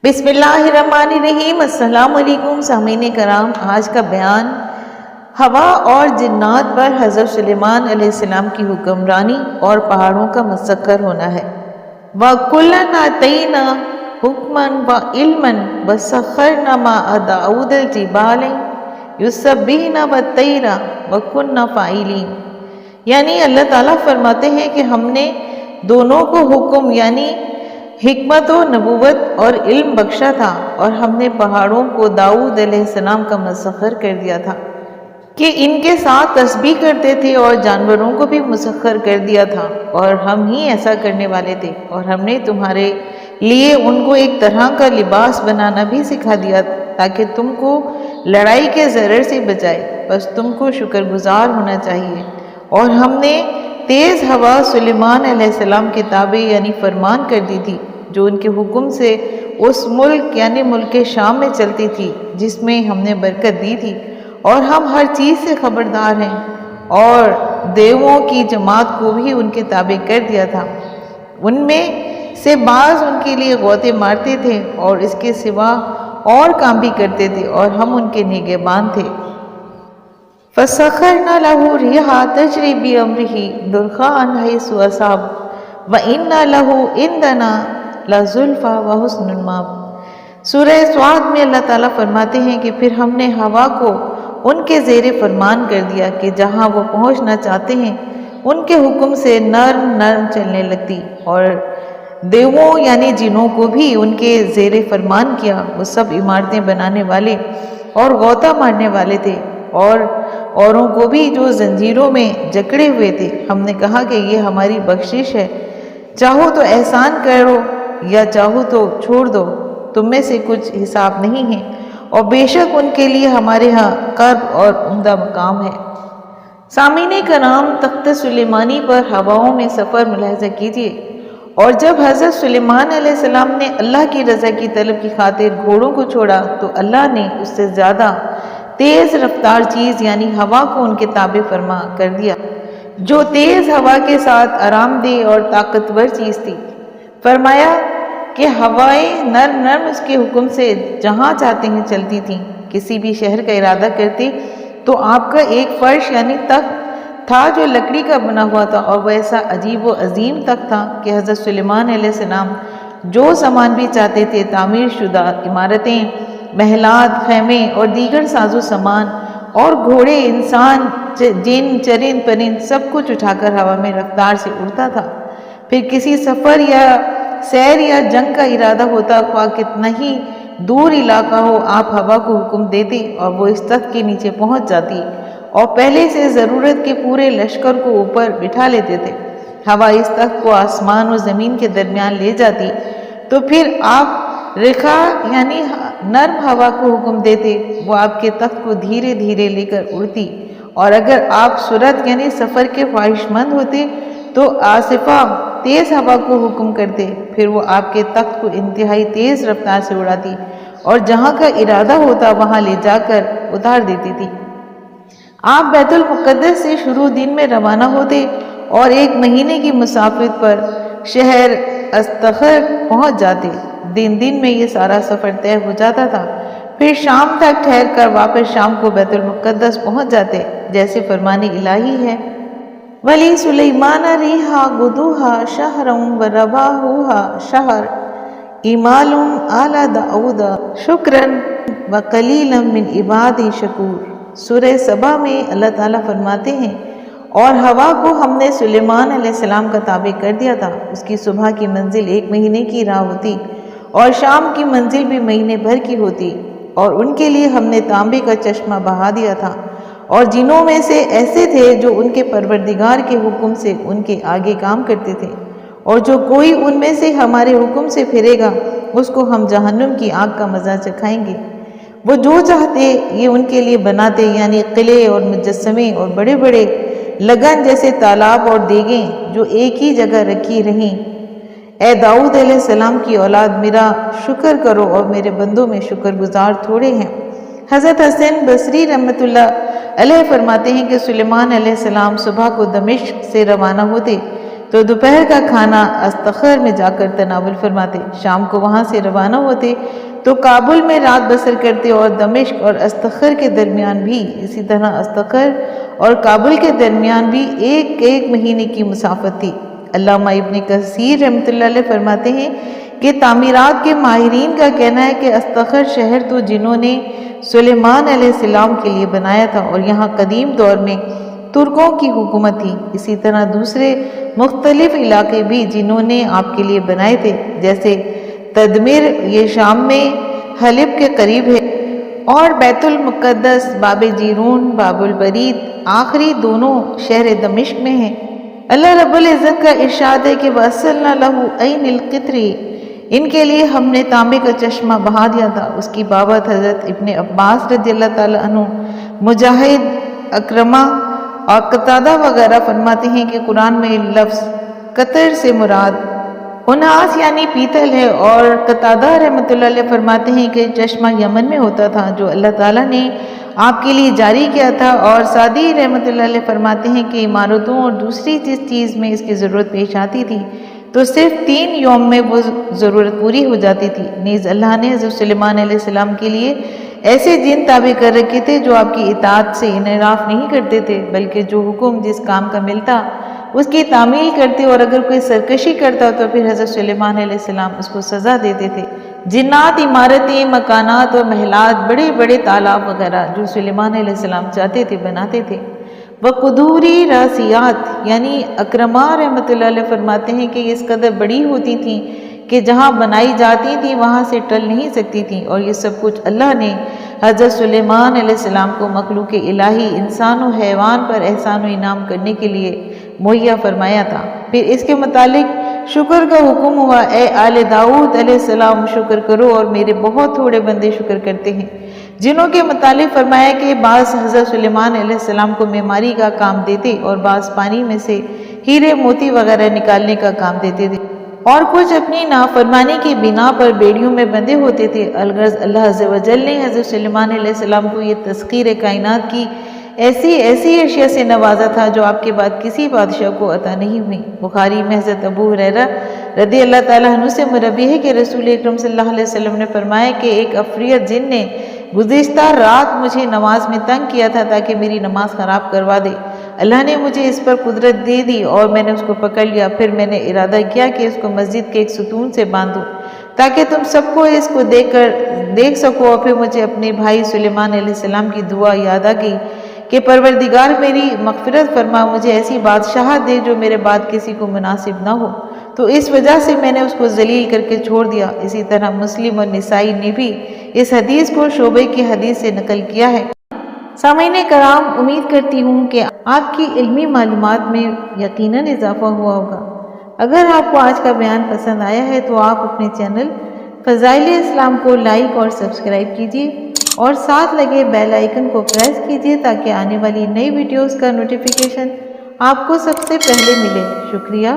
بسم اللہ الرحمن الرحیم۔ السلام علیکم سامعین کرام، آج کا بیان ہوا اور جنات پر حضرت سلیمان علیہ السلام کی حکمرانی اور پہاڑوں کا مسخر ہونا ہے۔ وَكُلًّا آتَيْنَا حُكْمًا وَعِلْمًا وَسَخَّرْنَا مَعَ دَاوُودَ الْجِبَالَ يُسَبِّحْنَ وَالطَّيْرَ وَكُنَّا فَاعِلِينَ، یعنی اللہ تعالیٰ فرماتے ہیں کہ ہم نے دونوں کو حکم یعنی حکمت و نبوت اور علم بخشا تھا، اور ہم نے پہاڑوں کو داؤد علیہ السلام کا مسخر کر دیا تھا کہ ان کے ساتھ تسبیح کرتے تھے، اور جانوروں کو بھی مسخر کر دیا تھا، اور ہم ہی ایسا کرنے والے تھے۔ اور ہم نے تمہارے لیے ان کو ایک طرح کا لباس بنانا بھی سکھا دیا تاکہ تم کو لڑائی کے ضرر سے بچائے، بس تم کو شکر گزار ہونا چاہیے۔ اور ہم نے تیز ہوا سلیمان علیہ السلام کے تابع یعنی فرمان کر دی تھی، جو ان کے حکم سے اس ملک یعنی ملک شام میں چلتی تھی جس میں ہم نے برکت دی تھی، اور ہم ہر چیز سے خبردار ہیں۔ اور دیووں کی جماعت کو بھی ان کے تابع کر دیا تھا، ان میں سے بعض ان کے لیے غوطے مارتے تھے اور اس کے سوا اور کام بھی کرتے تھے، اور ہم ان کے نگہبان تھے۔ فَسَخَّرْنَا لَهُ الرِّيحَ تَجْرِي بِأَمْرِهِ رُخَاءً حَيْثُ أَصَابَ وَإِنَّ لَهُ عِندَنَا لَزُلْفَىٰ وَحُسْنُ الْمَآبِ۔ سورہ سعد میں اللہ تعالیٰ فرماتے ہیں کہ پھر ہم نے ہوا کو ان کے زیر فرمان کر دیا کہ جہاں وہ پہنچنا چاہتے ہیں ان کے حکم سے نرم نرم چلنے لگتی، اور دیووں یعنی جنوں کو بھی ان کے زیر فرمان کیا۔ وہ سب عمارتیں بنانے والے اور غوطہ مارنے والے تھے، اور اوروں کو بھی جو زنجیروں میں جکڑے ہوئے تھے۔ ہم نے کہا کہ یہ ہماری بخشش ہے، چاہو تو احسان کرو یا چاہو تو چھوڑ دو، تم میں سے کچھ حساب نہیں ہے، اور بے شک ان کے لیے ہمارے ہاں قرب اور عمدہ مقام ہے۔ سامعین کرام، تخت سلیمانی پر ہواؤں میں سفر ملاحظہ کیجیے، اور جب حضرت سلیمان علیہ السلام نے اللہ کی رضا کی طلب کی خاطر گھوڑوں کو چھوڑا تو اللہ نے اس سے زیادہ تیز رفتار چیز یعنی ہوا کو ان کے تابع فرما کر دیا، جو تیز ہوا کے ساتھ آرام دہ اور طاقتور چیز تھی۔ فرمایا کہ ہوائیں نرم نرم اس کے حکم سے جہاں چاہتے ہیں چلتی تھیں۔ کسی بھی شہر کا ارادہ کرتے تو آپ کا ایک فرش یعنی تخت تھا جو لکڑی کا بنا ہوا تھا، اور وہ ایسا عجیب و عظیم تخت تھا کہ حضرت سلیمان علیہ السلام جو سامان بھی چاہتے تھے، تعمیر شدہ عمارتیں، محلات، خیمے اور دیگر ساز و سامان، اور گھوڑے، انسان، جن، چرند، پرند، سب کچھ اٹھا کر ہوا میں رفتار سے اڑتا تھا۔ پھر کسی سفر یا سیر یا جنگ کا ارادہ ہوتا، خواہ کتنا ہی دور علاقہ ہو، آپ ہوا کو حکم دیتے اور وہ اس تخت کے نیچے پہنچ جاتی، اور پہلے سے ضرورت کے پورے لشکر کو اوپر بٹھا لیتے تھے۔ ہوا اس تخت کو آسمان و زمین کے درمیان لے جاتی، تو پھر آپ رخا یعنی نرم ہوا کو حکم دیتے، وہ آپ کے تخت کو دھیرے دھیرے لے کر اڑتی، اور اگر آپ سرعت یعنی سفر کے خواہش مند ہوتے تو آصفہ تیز ہوا کو حکم کرتے، پھر وہ آپ کے تخت کو انتہائی تیز رفتار سے اڑاتی، اور جہاں کا ارادہ ہوتا وہاں لے جا کر اتار دیتی تھی۔ آپ بیت المقدس سے شروع دن میں روانہ ہوتے اور 1 مہینے کی مسافت پر شہر استخر پہنچ جاتے۔ دن میں یہ سارا سفر طے ہو جاتا تھا، پھر شام تک ٹھہر کر واپس شام کو بیت المقدس پہنچ جاتے، جیسے فرمان الہی ہے۔ ولی سلیمان ریحا غدوہا شہرا ورواحوہا شہر ایمال آل داؤد شکرا وقلیلا من عبادی شکور۔ سورہ سبا میں اللہ تعالیٰ فرماتے ہیں، اور ہوا کو ہم نے سلیمان علیہ السلام کا تابع کر دیا تھا۔ اس کی صبح کی منزل 1 مہینے کی راہ ہوتی، اور شام کی منزل بھی مہینے بھر کی ہوتی، اور ان کے لیے ہم نے تانبے کا چشمہ بہا دیا تھا۔ اور جنوں میں سے ایسے تھے جو ان کے پروردگار کے حکم سے ان کے آگے کام کرتے تھے، اور جو کوئی ان میں سے ہمارے حکم سے پھرے گا اس کو ہم جہنم کی آگ کا مزہ چکھائیں گے۔ وہ جو چاہتے یہ ان کے لیے بناتے، یعنی قلعے اور مجسمے اور بڑے بڑے لگن جیسے تالاب اور دیگیں جو ایک ہی جگہ رکھی رہیں۔ اے داؤد علیہ السلام کی اولاد، میرا شکر کرو اور میرے بندوں میں شکر گزار تھوڑے ہیں۔ حضرت حسن بصری رحمۃ اللہ علیہ فرماتے ہیں کہ سلیمان علیہ السلام صبح کو دمشق سے روانہ ہوتے، تو دوپہر کا کھانا استخر میں جا کر تناول فرماتے، شام کو وہاں سے روانہ ہوتے تو کابل میں رات بسر کرتے، اور دمشق اور استخر کے درمیان بھی اسی طرح استخر اور کابل کے درمیان بھی ایک مہینے کی مسافت تھی۔ علامہ ابن کثیر رحمۃ اللہ علیہ فرماتے ہیں کہ تعمیرات کے ماہرین کا کہنا ہے کہ استخر شہر تو جنہوں نے سلیمان علیہ السلام کے لیے بنایا تھا، اور یہاں قدیم دور میں ترکوں کی حکومت تھی۔ اسی طرح دوسرے مختلف علاقے بھی جنہوں نے آپ کے لیے بنائے تھے، جیسے تدمر، یہ شام میں حلب کے قریب ہے، اور بیت المقدس، باب جیرون، باب البرید، آخری دونوں شہر دمشق میں ہیں۔ اللہ رب العزت کا ارشاد ہے کہ وَأَصَلْنَا لَهُ عَيْنِ الْقِطْرِ، ان کے لیے ہم نے تانبے کا چشمہ بہا دیا تھا۔ اس کی بابت حضرت ابن عباس رضی اللہ تعالیٰ عنہ، مجاہد، اکرمہ اور قتادہ وغیرہ فرماتے ہیں کہ قرآن میں لفظ قطر سے مراد اناس یعنی پیتل ہے، اور قتادہ رحمۃ اللہ علیہ فرماتے ہیں کہ چشمہ یمن میں ہوتا تھا جو اللہ تعالیٰ نے آپ کے لیے جاری کیا تھا، اور سعدی رحمۃ اللہ علیہ فرماتے ہیں کہ عمارتوں اور دوسری جس چیز میں اس کی ضرورت پیش آتی تھی تو صرف 3 یوم میں وہ ضرورت پوری ہو جاتی تھی۔ نیز اللہ نے حضرت سلیمان علیہ السلام کے لیے ایسے جن تابع کر رکھے تھے جو آپ کی اطاعت سے انحراف نہیں کرتے تھے، بلکہ جو حکم جس کام کا ملتا اس کی تعمیل کرتے، اور اگر کوئی سرکشی کرتا تو پھر حضرت سلیمان علیہ السلام اس کو سزا دیتے تھے۔ جنات، عمارتیں، مکانات اور محلات، بڑے بڑے تالاب وغیرہ جو سلیمان علیہ السلام چاہتے تھے بناتے تھے۔ وقدوری راسیات یعنی اکرمہ رحمۃ اللہ علیہ فرماتے ہیں کہ اس قدر بڑی ہوتی تھیں کہ جہاں بنائی جاتی تھیں وہاں سے ٹل نہیں سکتی تھیں، اور یہ سب کچھ اللہ نے حضرت سلیمان علیہ السلام کو مخلوق الہی، انسان و حیوان پر احسان و انعام کرنے کے لیے مہیا فرمایا تھا۔ پھر اس کے متعلق شکر کا حکم ہوا، اے آل داؤد علیہ السلام شکر کرو، اور میرے بہت تھوڑے بندے شکر کرتے ہیں، جنہوں کے متعلق فرمایا کہ بعض حضرت سلیمان علیہ السلام کو معماری کا کام دیتے، اور بعض پانی میں سے ہیرے موتی وغیرہ نکالنے کا کام دیتے تھے، اور کچھ اپنی نافرمانی کی بنا پر بیڑیوں میں بندھے ہوتے تھے۔ الغرض اللہ عز و جل نے حضرت سلیمان علیہ السلام کو یہ تسخیر کائنات کی ایسی اشیاء سے نوازا تھا جو آپ کے بعد کسی بادشاہ کو عطا نہیں ہوئی۔ بخاری میں حضرت ابو ہریرہ رضی اللہ تعالیٰ عنہ سے مروی ہے کہ رسول اکرم صلی اللہ علیہ وسلم نے فرمایا کہ ایک عفریت جن نے گزشتہ رات مجھے نماز میں تنگ کیا تھا تاکہ میری نماز خراب کروا دے، اللہ نے مجھے اس پر قدرت دے دی، اور میں نے اس کو پکڑ لیا۔ پھر میں نے ارادہ کیا کہ اس کو مسجد کے ایک ستون سے باندھوں تاکہ تم سب کو اس کو دیکھ سکو، اور پھر مجھے اپنے بھائی سلیمان علیہ السلام کی دعا یاد آ گئی کہ پروردگار میری مغفرت فرما، مجھے ایسی بادشاہت دے جو میرے بعد کسی کو مناسب نہ ہو، تو اس وجہ سے میں نے اس کو ذلیل کر کے چھوڑ دیا۔ اسی طرح مسلم اور نسائی نے بھی اس حدیث کو شعبے کی حدیث سے نقل کیا ہے۔ سامعین کرام، امید کرتی ہوں کہ آپ کی علمی معلومات میں یقیناً اضافہ ہوا ہوگا۔ اگر آپ کو آج کا بیان پسند آیا ہے تو آپ اپنے چینل فضائل اسلام کو لائک اور سبسکرائب کیجیے، اور ساتھ لگے بیل آئیکن کو پریس کیجیے تاکہ آنے والی نئی ویڈیوز کا نوٹیفیکیشن آپ کو سب سے پہلے ملے۔ شکریہ۔